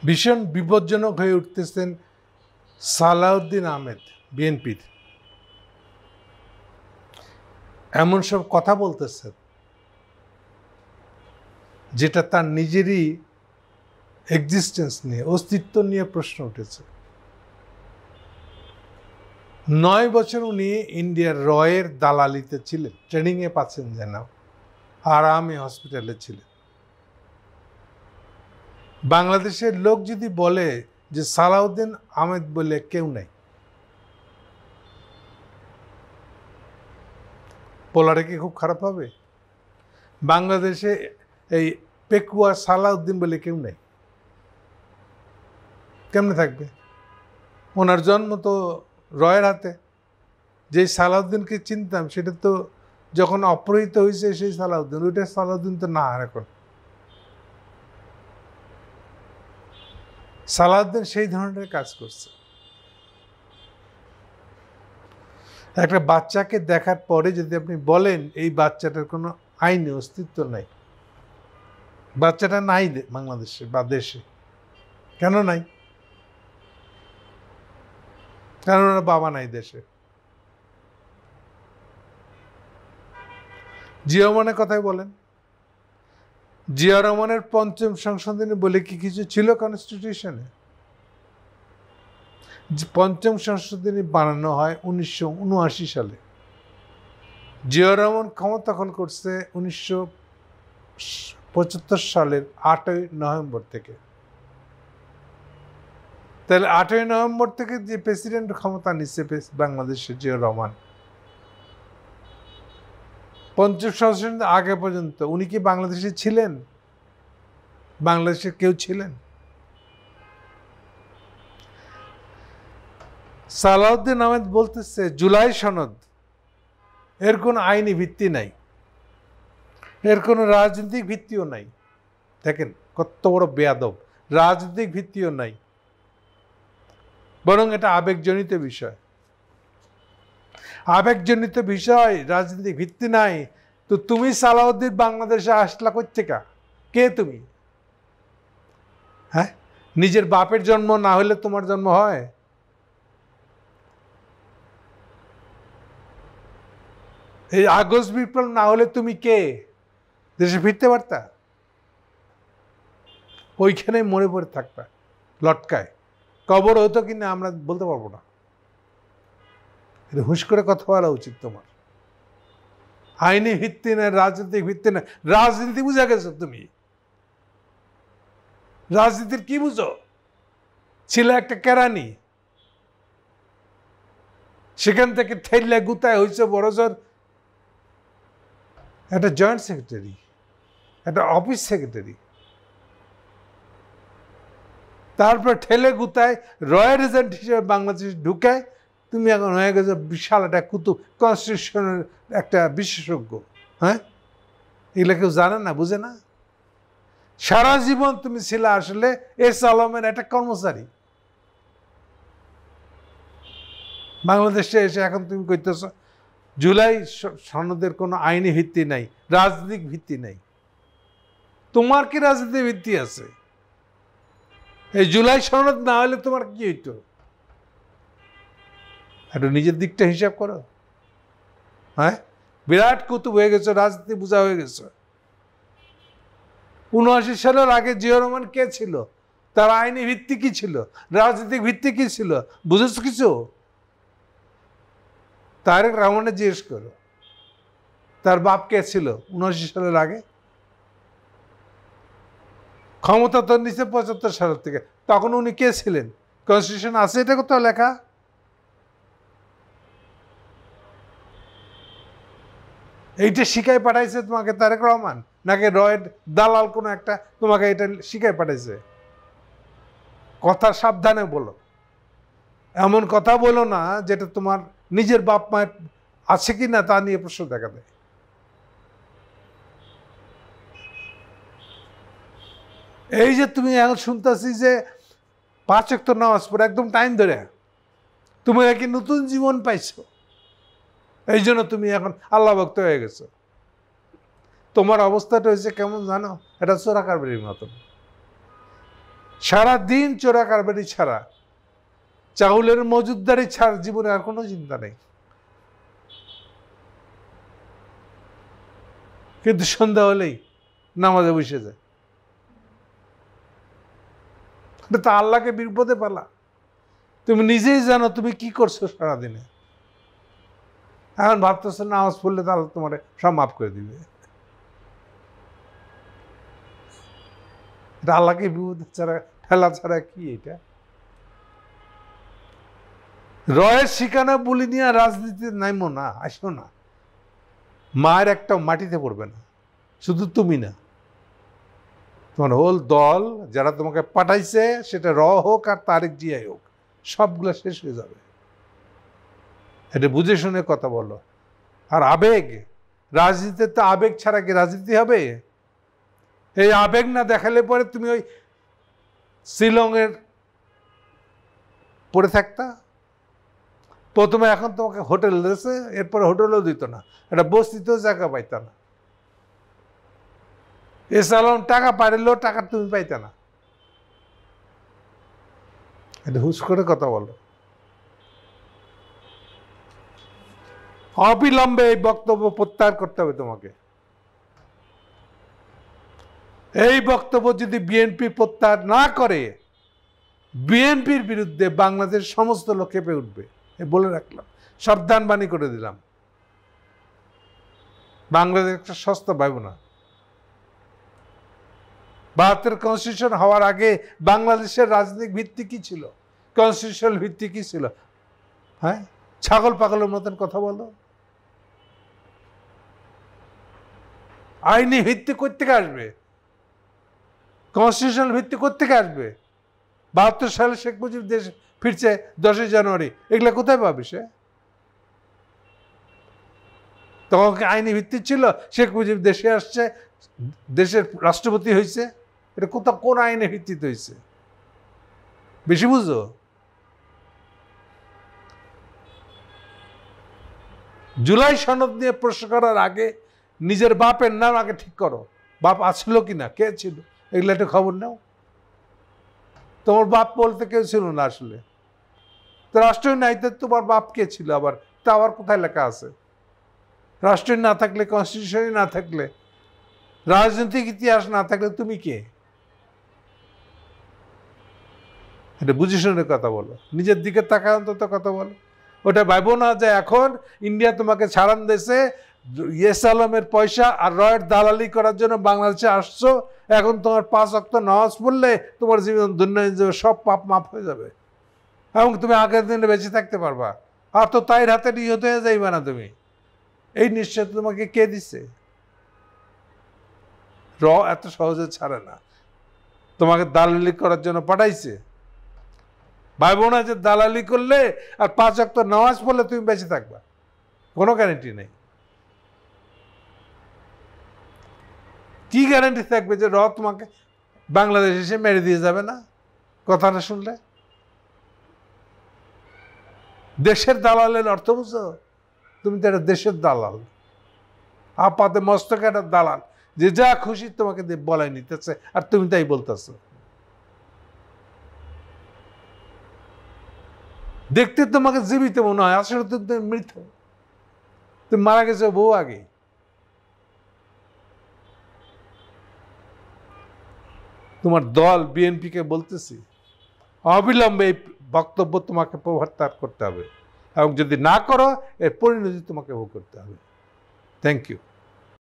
ভীষণ বিপজ্জনক হয়ে উঠতেছেন সালাউদ্দিন আহমেদ বিএনপির। এমন সব কথা বলতেছেন যেটা তার নিজেরই এক্সিস্টেন্স নিয়ে, অস্তিত্ব নিয়ে প্রশ্ন উঠেছে। 9 বছর উনি ইন্ডিয়ার রয়ের দালালিতে ছিলেন, ট্রেনিংয়ে পাচ্ছেন যেন, আরামে হসপিটালে ছিলেন। বাংলাদেশের লোক যদি বলে যে সালাউদ্দিন আহমেদ বলে কেউ নাই, বলাটা কি খুব খারাপ হবে? বাংলাদেশে এই পেকুয়া সালাউদ্দিন বলে কেউ নাই, কেমনে থাকবে? ওনার জন্ম তো রয়ের হাতে। যেই সালাউদ্দিনকে চিনতাম সেটা তো যখন অপহৃত হয়েছে সেই সালাউদ্দিন, ওইটা সালাউদ্দিন তো না। আর এখন সালাউদ্দিন সেই ধরনের কাজ করছে। একটা বাচ্চাকে দেখার পরে যদি আপনি বলেন এই বাচ্চাটার কোনো আইনে অস্তিত্ব নাই, বাচ্চাটা নাই বাংলাদেশে বা দেশে, কেন নাই? কারণ ওরা বাবা নাই দেশে। জিয়া রহমানের কথাই বলেন, জিয়া রহমানের ৫ম সংশোধনী বলে কি কিছু ছিল কনস্টিটিউশনে? ৫ম সংশোধনী বানানো হয় ১৯৭৯ সালে। জিয়া রহমান ক্ষমতা দখল করছে ১৯৭৫ সালের ৮ই নভেম্বর থেকে। তাহলে ৮ই নভেম্বর থেকে যে প্রেসিডেন্ট ক্ষমতা নিচ্ছে বাংলাদেশের জিয়া রহমান, ৫ম সংশোধনীর আগে পর্যন্ত উনি কি বাংলাদেশে ছিলেন? বাংলাদেশের কেউ ছিলেন? সালাউদ্দিন আহমেদ বলতেছে জুলাই সনদ, এর কোনো আইনি ভিত্তি নাই, এর কোনো রাজনৈতিক ভিত্তিও নাই। দেখেন কত বড় বেয়াদব, রাজনৈতিক ভিত্তিও নাই, বরং এটা আবেগজনিত বিষয়। আবেগজনিত বিষয়, রাজনৈতিক ভিত্তি নাই। তো তুমি সালাউদ্দিন বাংলাদেশে আসলা কোত্থেকে? কে তুমি? হ্যাঁ, নিজের বাপের জন্ম না হলে তোমার জন্ম হয়? এই আগস্ট বিপ্লব না হলে তুমি কে? দেশে ফিরতে পারতা? ওইখানে মরে পড়ে থাকবা লটকায়। কবর হতো কিনা আমরা বলতে পারবো না। এটা হুঁশ করে কথা বলা উচিত তোমার। আইনি ভিত্তি না, রাজনৈতিক ভিত্তি না। রাজনীতি বুঝা গেছো তুমি? রাজনীতির কি বুঝো? ছিল একটা কেরানি, সেখান থেকে ঠেললে গুতায় হয়েছে বড়জোর একটা জয়েন্ট সেক্রেটারি, একটা অফিস সেক্রেটারি। তারপর ঠেলে গুতায় রয়্যাল এজেন্ট হিসেবে বাংলাদেশে ঢুকায় তুমি এখন হয়ে গেছো বিশাল একটা কুতুব, কনস্টিটিউশনের একটা বিশেষজ্ঞ। হ্যাঁ, এগুলো কেউ জানে না, বুঝে না। সারা জীবন তুমি ছিলে আসলে এস আলমের একটা কর্মচারী। বাংলাদেশে এসে এখন তুমি কইতেছ জুলাই সনদের কোনো আইনি ভিত্তি নাই, রাজনৈতিক ভিত্তি নাই। তোমার কি রাজনৈতিক ভিত্তি আছে? এই জুলাই সনদ না হলে তোমার কি হইতো? একটু নিজের দিকটা হিসাব করো। হ্যাঁ, বিরাট কুতুব হয়ে গেছে, রাজনীতি বোঝা হয়ে গেছে। ৭৯ সালের আগে জিয়া রহমান কে ছিল? তার আইনি ভিত্তি কি ছিল? রাজনৈতিক ভিত্তি কি ছিল? বুঝেছ কিছু? তারেক রহমানে জিজ্ঞেস করো, তার বাপ কে ছিল ৭৯ সালের আগে? ক্ষমতা তো নিচে ৭৫ সালের থেকে। তখন উনি কে ছিলেন? কনস্টিটিউশন আছে এটা কোথাও লেখা? এইটা শিখাই পাঠাইছে তোমাকে তারেক রহমান, নাকি রয়ের দালাল কোনো একটা তোমাকে এটা শিখাই পাঠাইছে? কথা সাবধানে বলো। এমন কথা বলো না যেটা তোমার নিজের বাপ মায়ের আছে কি না তা নিয়ে প্রশ্ন দেখা দেয়। এই যে তুমি এখন শুনতেছি যে 5 ওয়াক্ত নামাজ পড়ে একদম টাইম ধরে তুমি নাকি নতুন জীবন পাইছো, এই জন্য তুমি এখন আল্লাহ ভক্ত হয়ে গেছো। তোমার অবস্থাটা হয়েছে কেমন জানো? এটা চোরাকারবারির মতন। সারাদিন চোরা কারবারি ছাড়া, চাউলের মজুদদারি ছাড়া জীবনে আর কোনো চিন্তা নেই। কিন্তু সন্ধ্যা হলেই নামাজে বসে যায়। এটা তো আল্লাহকে বিপদে পালা। তুমি নিজেই জানো তুমি কি করছো সারাদিনে। এখন ভাবতেছো নামাজ পড়লে তাহলে তোমার সব মাফ করে দিবে। এটা আল্লাহকে বিপদে ছাড়া ঠেলা ছাড়া কি এটা? রয়ের শিকানা বলি নিয়ে রাজনীতিতে নাইমো না, আসো না। মায়ের একটা মাটিতে পড়বে না, শুধু তুমি না, তোমার হোল দল যারা তোমাকে পাঠাইছে, সেটা হোক আর তারেক জিয়াই হোক, সবগুলো শেষ হয়ে যাবে। এটা বুঝে শুনে কথা বলো। আর আবেগ, রাজনীতিতে তো আবেগ ছাড়া কি রাজনীতি হবে? এই আবেগ না দেখালে পরে তুমি ওই শিলংয়ের পড়ে থাকতা। প্রথমে এখন তোমাকে হোটেল দিয়েছে, এরপরে হোটেলও দিত না, এটা বস্তিতেও জায়গা পাইতা না। এসালাম টাকা পাইলেও টাকা তুমি পাইতে না। এটা হুশ করে কথা বলো। অবিলম্বে এই বক্তব্য প্রত্যাহার করতে হবে তোমাকে। এই বক্তব্য যদি বিএনপি প্রত্যাহার না করে, বিএনপির বিরুদ্ধে বাংলাদেশ সমস্ত লোক কেঁপে উঠবে, বলে রাখলাম, সাবধান বাণী করে দিলাম। বাংলাদেশ একটা সস্তা ভাইব না। ৭২ কনস্টিটিউশন হওয়ার আগে বাংলাদেশের রাজনৈতিক ভিত্তি কি ছিল, কনস্টিটিউশনাল ভিত্তি কি ছিল? হ্যাঁ, ছাগল পাগলের মতন কথা বলো। আইনি ভিত্তি কোত্থেকে আসবে? কনস্টিটিউশনাল ভিত্তি কোত্থেকে আসবে? ৭২ সালে শেখ মুজিব দেশ ফিরছে 10ই জানুয়ারি, এগুলা কোথায় পাবে সে? তখন আইনি ভিত্তি ছিল, শেখ মুজিব দেশে আসছে, দেশের রাষ্ট্রপতি হয়েছে, এটা কোথাও কোন আইনের ভিত্তিতে হয়েছে? বেশি বুঝো। জুলাই সনদ নিয়ে প্রশ্ন করার আগে নিজের বাপের নাম আগে ঠিক করো। বাপ আসলো কিনা, কে ছিল, এগুলো একটা খবর নাও। তোমার বাপ বলতে কেউ ছিল না আসলে। তো রাষ্ট্রীয় নাইতে তোমার বাপ কে ছিল আবার, তা আবার কোথায় লেখা আছে? রাষ্ট্রীয় না থাকলে, কনস্টিটিউশনই না থাকলে, রাজনৈতিক ইতিহাস না থাকলে তুমি কে? এটা বুঝে শুনে কথা বলো, নিজের দিকে তাকায় অন্তত কথা বলো। ওটা ভাইবো না যে এখন ইন্ডিয়া তোমাকে ছাড়ান দেশে ইয়েস আলমের পয়সা আর রয়ের দালালি করার জন্য বাংলাদেশে আসছো, এখন তোমার 5 ওয়াক্ত নামাজ পড়লে তোমার জীবন ধন্য হয়ে যাবে, সব পাপ মাফ হয়ে যাবে, এবং তুমি আগের দিনে বেঁচে থাকতে পারবা। আর তো তাই হাতে নিহত হয়ে যাইবা না তুমি। এই নিশ্চয় তোমাকে কে দিছে? এত সহজে ছাড়ে না, তোমাকে দালালি করার জন্য পাঠাইছে। ভাইবো না যে দালালি করলে আর 5 ওয়াক্ত নামাজ পড়লে তুমি বেঁচে থাকবা, কোনো গ্যারান্টি নেই। কি গ্যারান্টি থাকবে যে তোমাকে বাংলাদেশ এসে মেরে দিয়ে যাবে না? কথাটা শুনলে দেশের দালালের অর্থ বুঝো? তুমি তো একটা দেশের দালাল, আপাতে মস্তকে একটা দালাল, যে যা খুশি তোমাকে বলাই নিতেছে আর তুমি তাই বলতেছো। দেখতে তোমাকে জীবিত মনে হয়, আসলে তো তুমি মৃত, তুমি মারা গেছো বহু আগে। তোমার দল বিএনপিকে বলতেছি, অবিলম্বে এই বক্তব্য তোমাকে প্রত্যাহার করতে হবে, এবং যদি না করো এর পরিণতি তোমাকে ভোগ করতে হবে। Thank you.